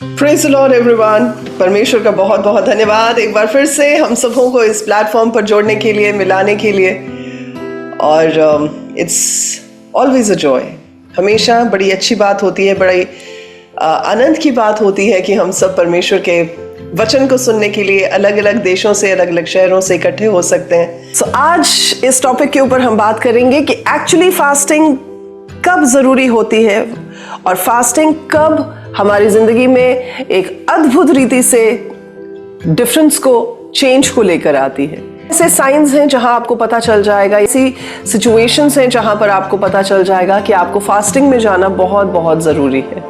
Praise the Lord everyone. परमेश्वर का बहुत बहुत धन्यवाद एक बार फिर से हम सबों को इस प्लेटफॉर्म पर जोड़ने के लिए, मिलाने के लिए। और इट्स ऑलवेज अ जॉय। हमेशा बड़ी अच्छी बात होती है, बड़ी आनंद की बात होती है कि हम सब परमेश्वर के वचन को सुनने के लिए अलग अलग देशों से, अलग अलग शहरों से इकट्ठे हो सकते हैं। सो आज इस टॉपिक के ऊपर हम बात करेंगे कि एक्चुअली फास्टिंग कब जरूरी होती है और फास्टिंग कब हमारी जिंदगी में एक अद्भुत रीति से डिफरेंस को, चेंज को लेकर आती है। ऐसे साइंस हैं जहां आपको पता चल जाएगा, ऐसी सिचुएशंस हैं जहां पर आपको पता चल जाएगा कि आपको फास्टिंग में जाना बहुत बहुत जरूरी है।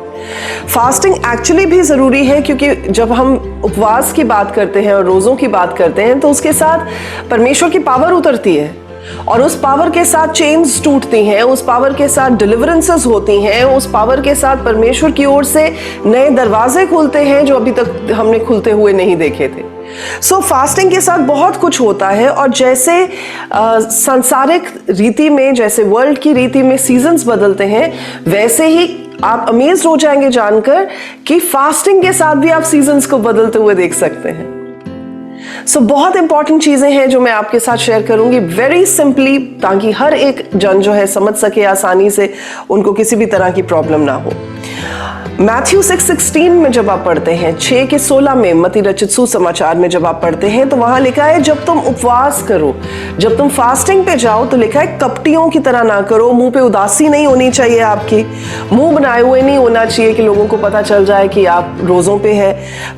फास्टिंग एक्चुअली भी जरूरी है क्योंकि जब हम उपवास की बात करते हैं और रोजों की बात करते हैं तो उसके साथ परमेश्वर की पावर उतरती है और उस पावर के साथ चेन्स टूटती हैं, उस पावर के साथ डिलीवरेंसेस होती हैं, उस पावर के साथ परमेश्वर की ओर से नए दरवाजे खुलते हैं जो अभी तक हमने खुलते हुए नहीं देखे थे। सो फास्टिंग के साथ बहुत कुछ होता है और जैसे सांसारिक रीति में, जैसे वर्ल्ड की रीति में सीजन्स बदलते हैं, वैसे ही आप अमेज्ड हो जाएंगे जानकर कि फास्टिंग के साथ भी आप सीजन्स को बदलते हुए देख सकते हैं। सो बहुत इंपॉर्टेंट चीजें हैं जो मैं आपके साथ शेयर करूंगी वेरी सिंपली, ताकि हर एक जन जो है समझ सके आसानी से, उनको किसी भी तरह की प्रॉब्लम ना हो। मैथ्यू 6:16 में जब आप पढ़ते हैं, 6:16 में मत्ती रचित सुसमाचार में जब आप पढ़ते हैं तो वहां लिखा है जब तुम उपवास करो, जब तुम फास्टिंग पे जाओ तो लिखा है कपटियों की तरह ना करो, मुंह पे उदासी नहीं होनी चाहिए, आपकी मुंह बनाए हुए नहीं होना चाहिए कि लोगों को पता चल जाए कि आप रोजों पे है।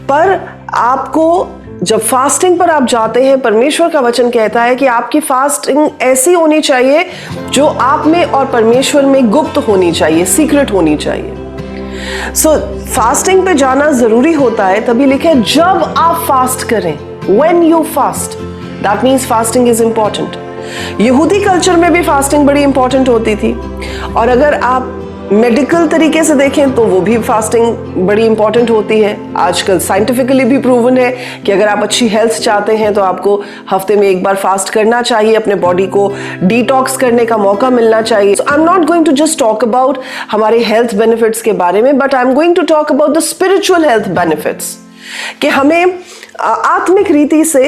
पर आपको जब फास्टिंग पर आप जाते हैं, परमेश्वर का वचन कहता है कि आपकी फास्टिंग ऐसी होनी चाहिए जो आप में और परमेश्वर में गुप्त होनी चाहिए, सीक्रेट होनी चाहिए। सो फास्टिंग पे जाना जरूरी होता है, तभी लिखे जब आप फास्ट करें, when you fast, that means fasting is important। यहूदी कल्चर में भी फास्टिंग बड़ी इंपॉर्टेंट होती थी और अगर आप मेडिकल तरीके से देखें तो वो भी फास्टिंग बड़ी इंपॉर्टेंट होती है। आजकल साइंटिफिकली भी प्रूवन है कि अगर आप अच्छी हेल्थ चाहते हैं तो आपको हफ्ते में एक बार फास्ट करना चाहिए, अपने बॉडी को डिटॉक्स करने का मौका मिलना चाहिए। So I am not going to just talk about हमारे हेल्थ बेनिफिट्स के बारे में, but I am going to talk about the spiritual health benefits, कि हमें आत्मिक रीति से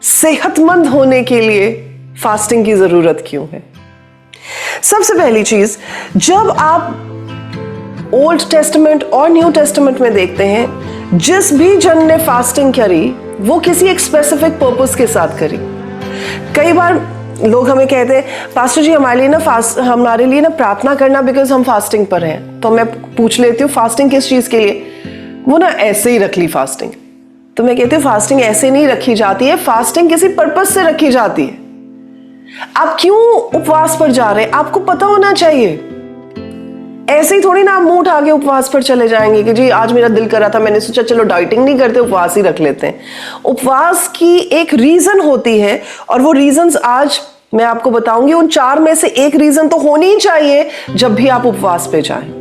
सेहतमंद होने के लिए फास्टिंग की जरूरत क्यों है। सबसे पहली चीज, जब आप ओल्ड टेस्टामेंट और न्यू टेस्टामेंट में देखते हैं, जिस भी जन ने फास्टिंग करी वो किसी एक स्पेसिफिक पर्पस के साथ करी। कई बार लोग हमें कहते हैं पास्टर जी हमारे लिए ना प्रार्थना करना, बिकॉज हम फास्टिंग पर हैं। तो मैं पूछ लेती हूँ फास्टिंग किस चीज के लिए? वो ना ऐसे ही रख ली फास्टिंग। तो मैं कहती हूँ फास्टिंग ऐसे नहीं रखी जाती है, फास्टिंग किसी पर्पस से रखी जाती है। आप क्यों उपवास पर जा रहे हैं आपको पता होना चाहिए। ऐसे ही थोड़ी ना आप मुंह उठा के उपवास पर चले जाएंगे कि जी आज मेरा दिल कर रहा था, मैंने सोचा चलो डाइटिंग नहीं करते, उपवास ही रख लेते हैं। उपवास की एक रीजन होती है और वो रीजंस आज मैं आपको बताऊंगी। उन 4 में से एक रीजन तो होनी ही चाहिए जब भी आप उपवास पे जाएं।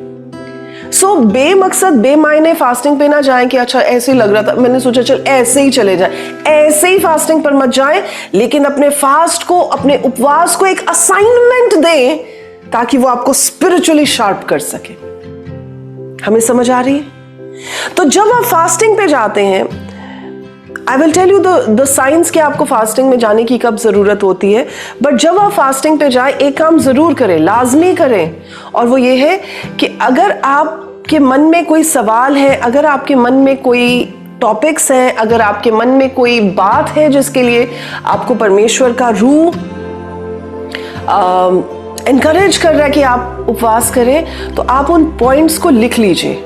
सो बेमकसद बेमायने फास्टिंग पे ना जाएं कि अच्छा ऐसे ही लग रहा था, मैंने सोचा चल ऐसे ही चले जाएं। ऐसे ही फास्टिंग पर मत जाएं, लेकिन अपने फास्ट को, अपने उपवास को एक असाइनमेंट दें ताकि वो आपको स्पिरिचुअली शार्प कर सके। हमें समझ आ रही है? तो जब आप फास्टिंग पे जाते हैं, I will tell you the science कि आपको फास्टिंग में जाने की कब जरूरत होती है। बट जब आप फास्टिंग पे जाए एक काम जरूर करें, लाजमी करें, और वो ये है कि अगर आपके मन में कोई सवाल है, अगर आपके मन में कोई टॉपिक्स हैं, अगर आपके मन में कोई बात है जिसके लिए आपको परमेश्वर का रूह एनकरेज कर रहा है कि आप उपवास करें, तो आप उन पॉइंट्स को लिख लीजिए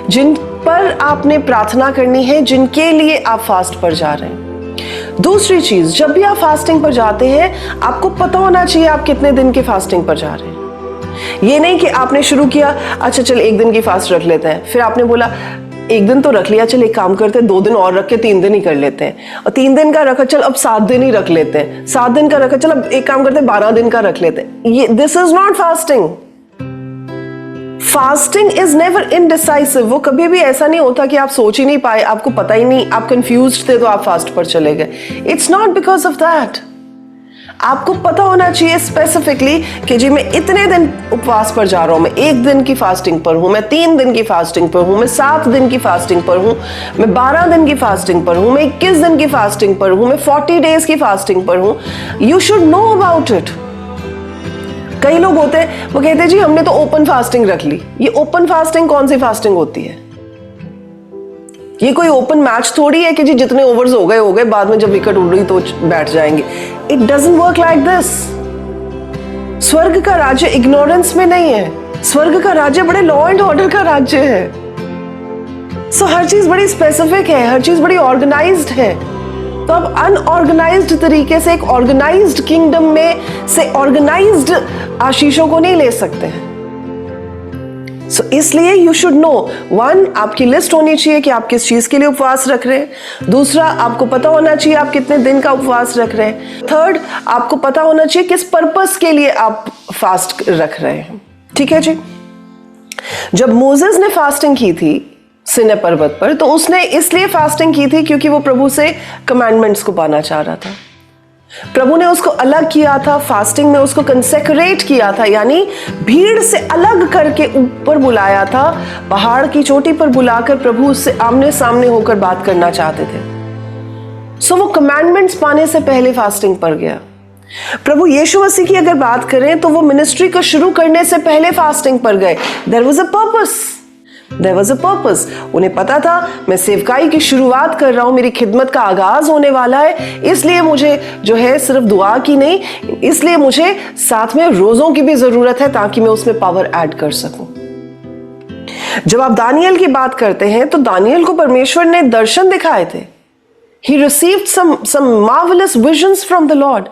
जिन पर आपने प्रार्थना करनी है, जिनके लिए आप फास्ट पर जा रहे हैं। दूसरी चीज, जब भी आप फास्टिंग पर जाते हैं आपको पता होना चाहिए आप कितने दिन के फास्टिंग पर जा रहे हैं। ये नहीं कि आपने शुरू किया, अच्छा चल 1 दिन की फास्ट रख लेते हैं, फिर आपने बोला 1 दिन तो रख लिया, चल एक काम करते हैं 2 दिन और रख के 3 दिन ही कर लेते हैं, और 3 दिन का रखा चल अब 7 दिन ही रख लेते हैं, 7 दिन का रखा चल अब एक काम करते हैं 12 दिन का रख लेते हैं। ये this is not fasting. Fasting is never indecisive. वो कभी भी ऐसा नहीं होता कि आप सोच ही नहीं पाए, आपको पता ही नहीं, आप कंफ्यूज्ड थे तो आप फास्ट पर चले गए। It's not because of that. आपको पता होना चाहिए स्पेसिफिकली कि जी मैं इतने दिन उपवास पर जा रहा हूं, मैं 1 दिन की फास्टिंग पर हूं, मैं 3 दिन की फास्टिंग पर हूं, मैं 7 दिन की फास्टिंग पर हूं, मैं 12 दिन की फास्टिंग पर हूं, मैं 21 दिन की फास्टिंग पर हूं, मैं 40 डेज की फास्टिंग पर हूं. You should know about it. कई लोग होते हैं वो कहते हैं जी हमने तो ओपन फास्टिंग रख ली. ये ओपन फास्टिंग कौन सी फास्टिंग होती है? ये कोई ओपन मैच थोड़ी है कि जी जितने ओवर्स हो गए, बाद में जब विकेट उड़ रही तो बैठ जाएंगे. It doesn't work like this. स्वर्ग का राज्य इग्नोरेंस में नहीं है. स्वर्ग का राज्य बड़े लॉ एंड ऑर्डर का राज्य है. सो हर चीज बड़ी स्पेसिफिक है, हर चीज बड़ी ऑर्गेनाइज्ड है. तो आप अनऑर्गेनाइज्ड तरीके से एक ऑर्गेनाइज्ड किंगडम में से ऑर्गेनाइज्ड आशीषों को नहीं ले सकते हैं. सो इसलिए यू शुड नो, 1, आपकी लिस्ट होनी चाहिए कि आप किस चीज के लिए उपवास रख रहे हैं. दूसरा, आपको पता होना चाहिए आप कितने दिन का उपवास रख रहे हैं. थर्ड, आपको पता होना चाहिए किस पर्पस के लिए आप फास्ट रख रहे हैं. ठीक है जी. जब मोसेस ने फास्टिंग की थी सिनै पर्वत पर, तो उसने इसलिए फास्टिंग की थी क्योंकि वो प्रभु से कमांडमेंट्स को पाना चाह रहा था. प्रभु ने उसको अलग किया था, फास्टिंग में उसको कंसेक्रेट किया था, यानी भीड़ से अलग करके ऊपर बुलाया था, पहाड़ की चोटी पर बुलाकर प्रभु उससे आमने सामने होकर बात करना चाहते थे. सो वो कमांडमेंट्स पाने से पहले फास्टिंग पर गया. प्रभु यीशु मसीह की अगर बात करें तो वो मिनिस्ट्री को शुरू करने से पहले फास्टिंग पर गए. There was a purpose. There was a purpose. उन्हें पता था मैं सेवकाई की शुरुआत कर रहा हूं, मेरी खिदमत का आगाज होने वाला है, इसलिए मुझे जो है सिर्फ दुआ की नहीं, इसलिए मुझे साथ में रोजों की भी जरूरत है ताकि मैं उसमें पावर ऐड कर सकूं. जब आप दानियल की बात करते हैं तो दानियल को परमेश्वर ने दर्शन दिखाए थे. He received some marvelous visions from the Lord.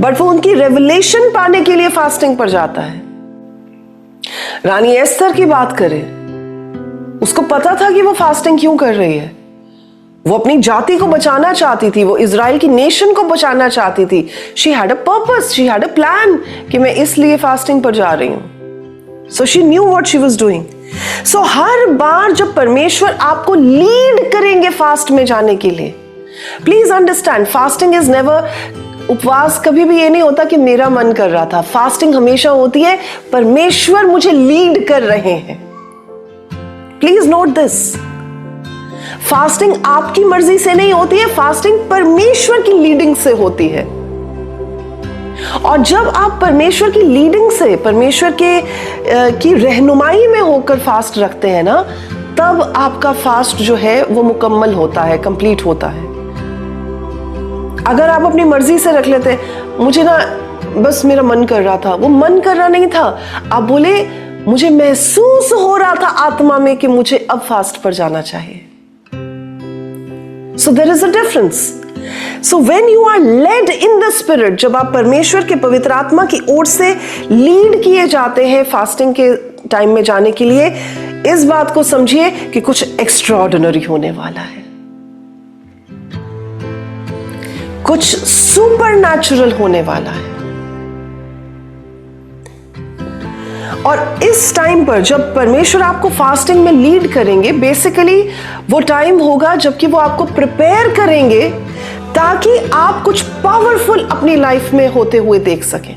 But वो उनकी रेवलेशन पाने के लिए फास्टिंग पर जाता है. रानी एस्थर की बात करें, उसको पता था कि वो फास्टिंग क्यों कर रही है. वो अपनी जाति को बचाना चाहती थी, वो इजराइल की नेशन को बचाना चाहती थी. She had a purpose, she had a plan कि मैं इसलिए फास्टिंग पर जा रही हूं. So she knew what she was doing. So हर बार जब परमेश्वर आपको लीड करेंगे फास्ट में जाने के लिए, please understand, fasting is never, उपवास कभी भी ये नहीं होता कि मेरा मन कर रहा था. फास्टिंग हमेशा होती है परमेश्वर मुझे लीड कर रहे हैं. Please note this. फास्टिंग आपकी मर्जी से नहीं होती है, फास्टिंग परमेश्वर की लीडिंग से होती है. और जब आप परमेश्वर की लीडिंग से, परमेश्वर की रहनुमाई में होकर फास्ट रखते हैं ना, तब आपका फास्ट जो है वो मुकम्मल होता है, कंप्लीट होता है. अगर आप अपनी मर्जी से रख लेते, मुझे ना बस मेरा मन कर रहा था, वो मन कर रहा नहीं था, आप बोले मुझे महसूस हो रहा था आत्मा में कि मुझे अब फास्ट पर जाना चाहिए. So there is a difference. So when you are led in the spirit, जब आप परमेश्वर के पवित्र आत्मा की ओर से लीड किए जाते हैं फास्टिंग के टाइम में जाने के लिए, इस बात को समझिए कि कुछ एक्स्ट्राऑर्डिनरी होने वाला है, कुछ सुपरनैचुरल होने वाला है. और इस टाइम पर जब परमेश्वर आपको फास्टिंग में लीड करेंगे, बेसिकली वो टाइम होगा जबकि वो आपको प्रिपेयर करेंगे ताकि आप कुछ पावरफुल अपनी लाइफ में होते हुए देख सकें.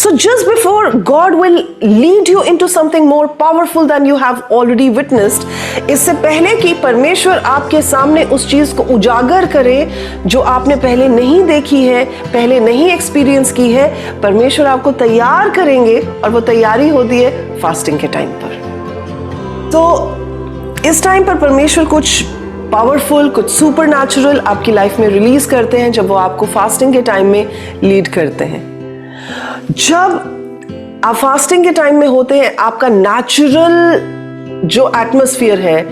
So just before God will lead you into something more powerful than you have already witnessed, इससे पहले कि परमेश्वर आपके सामने उस चीज को उजागर करे जो आपने पहले नहीं देखी है, पहले नहीं एक्सपीरियंस की है, परमेश्वर आपको तैयार करेंगे. और वो तैयारी होती है फास्टिंग के टाइम पर. तो इस टाइम पर परमेश्वर कुछ पावरफुल, कुछ सुपरनैचुरल आपकी लाइफ में रिलीज करते हैं जब वो आपको फास्टिंग के टाइम में लीड करते हैं. जब आप फास्टिंग के टाइम में होते हैं, आपका नेचुरल जो एटमॉस्फेयर है,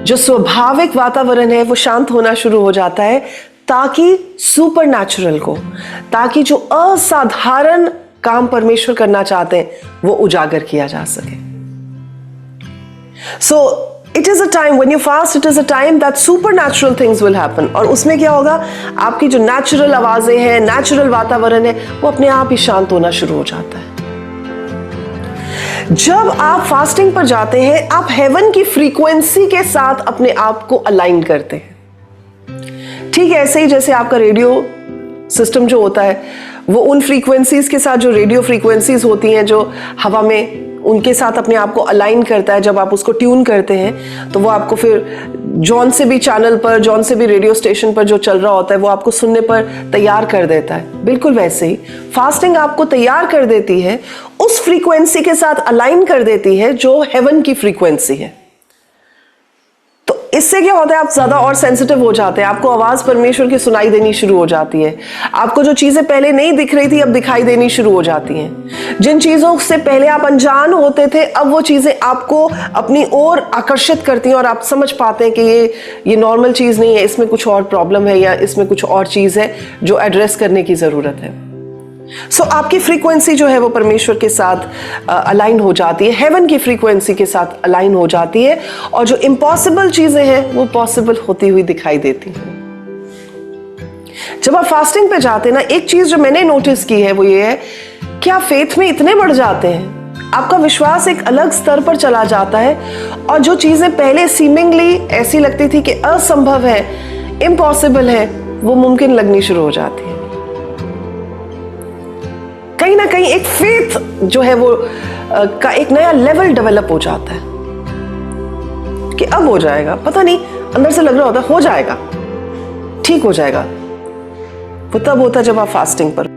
जो स्वाभाविक वातावरण है, वो शांत होना शुरू हो जाता है ताकि सुपरनैचुरल को, ताकि जो असाधारण काम परमेश्वर करना चाहते हैं वो उजागर किया जा सके. So it is a time when you fast, it is a time that supernatural things will happen. और उसमें क्या होगा, आपकी जो नेचुरल आवाजें हैं, नेचुरल वातावरण है, वो अपने आप ही शांत होना शुरू हो जाता है. जब आप फास्टिंग पर जाते हैं, आप हेवन की फ्रीक्वेंसी के साथ अपने आप को अलाइन करते हैं. ठीक है, ऐसे ही जैसे आपका रेडियो सिस्टम जो होता है वो उन फ्रीक्वेंसीज के साथ, जो रेडियो फ्रीक्वेंसीज होती हैं जो हवा में, उनके साथ अपने आप को अलाइन करता है। जब आप उसको ट्यून करते हैं तो वो आपको फिर जौन से भी चैनल पर, जौन से भी रेडियो स्टेशन पर जो चल रहा होता है वो आपको सुनने पर तैयार कर देता है। बिल्कुल वैसे ही फास्टिंग आपको तैयार कर देती है, उस फ्रीक्वेंसी के साथ अलाइन कर देती है जो हेवन की फ्रीक्वेंसी है। तो इससे क्या होता है, आप ज्यादा और सेंसिटिव हो जाते हैं, आपको आवाज परमेश्वर की सुनाई देनी शुरू हो जाती है। आपको जो चीजें पहले नहीं दिख रही थी अब दिखाई देनी शुरू हो जाती हैं। जिन चीजों से पहले आप अनजान होते थे अब वो चीजें आपको अपनी ओर आकर्षित करती हैं और आप समझ पाते हैं कि ये नॉर्मल चीज नहीं है, इसमें कुछ और प्रॉब्लम है या इसमें कुछ और चीज है जो एड्रेस करने की जरूरत है। सो आपकी फ्रीक्वेंसी जो है वो परमेश्वर के साथ अलाइन हो जाती है, हेवन की फ्रीक्वेंसी के साथ अलाइन हो जाती है, और जो इम्पॉसिबल चीजें हैं वो पॉसिबल होती हुई दिखाई देती हैं। जब आप फास्टिंग पे जाते हैं ना, एक चीज जो मैंने नोटिस की है वो ये है कि आप फेथ में इतने बढ़ जाते हैं, आपका विश्वास एक अलग स्तर पर चला जाता है, और जो चीजें पहले सीमिंगली ऐसी लगती थी कि असंभव है, इम्पॉसिबल है, वो मुमकिन लगनी शुरू हो जाती है। कहीं ना कहीं एक फेथ जो है वो का एक नया लेवल डेवलप हो जाता है कि अब हो जाएगा, पता नहीं अंदर से लग रहा होता है हो जाएगा, ठीक हो जाएगा। वो तब होता है जब आप फास्टिंग पर